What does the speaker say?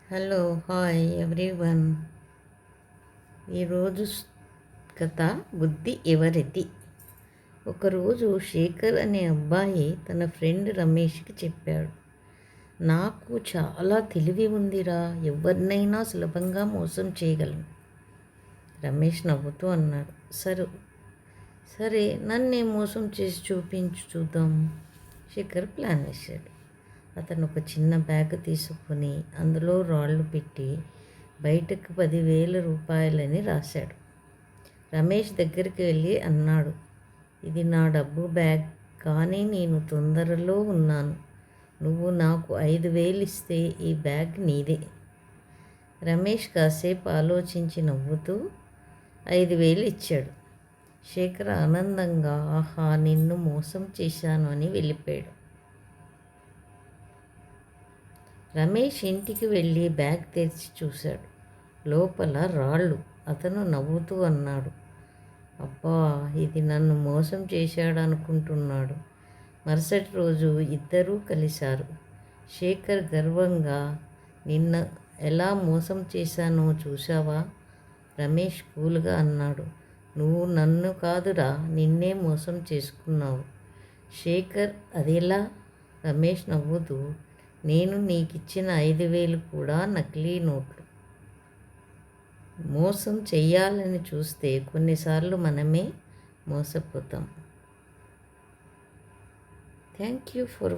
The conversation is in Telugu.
Hello hi everyone. ఈరోజు కథ బుద్ధి ఎవరిది. ఒకరోజు శేఖర్ అనే అబ్బాయి తన ఫ్రెండ్ రమేష్కి చెప్పాడు, నాకు చాలా తెలివి ఉందిరా, ఎవరినైనా సులభంగా మోసం చేయగలను. రమేష్ నవ్వుతూ అన్నాడు, సరే నన్నే మోసం చేసి చూపించు చూద్దాం. శేఖర్ ప్లాన్ వేశాడు. అతను ఒక చిన్న బ్యాగ్ తీసుకుని అందులో రాళ్ళు పెట్టి బయటకు 10,000 రూపాయలని రాశాడు. రమేష్ దగ్గరికి వెళ్ళి అన్నాడు, ఇది నా డబ్బు బ్యాగ్, కానీ నేను తొందరలో ఉన్నాను. నువ్వు నాకు 5,000 ఇస్తే ఈ బ్యాగ్ నీదే. రమేష్ కాసేపు ఆలోచించి నవ్వుతూ 5,000 ఇచ్చాడు. శేఖర్ ఆనందంగా ఆహా నిన్ను మోసం చేశాను అని వెళ్ళిపోయాడు. రమేష్ ఇంటికి వెళ్ళి బ్యాగ్ తెరిచి చూశాడు. లోపల రాళ్ళు. అతను నవ్వుతూ అన్నాడు, అబ్బా ఇది నన్ను మోసం చేశాడనుకుంటున్నాడు. మరుసటి రోజు ఇద్దరూ కలిశారు. శేఖర్ గర్వంగా, నిన్న ఎలా మోసం చేశానో చూశావా? రమేష్ కూల్గా అన్నాడు, నువ్వు నన్ను కాదురా, నిన్నే మోసం చేసుకున్నావు. శేఖర్ అదెలా? రమేష్ నవ్వుతూ, నేను నీకిచ్చిన 5,000 కూడా నకిలీ నోట్లు. మోసం చెయ్యాలని చూస్తే కొన్నిసార్లు మనమే మోసపోతాం. Thank you for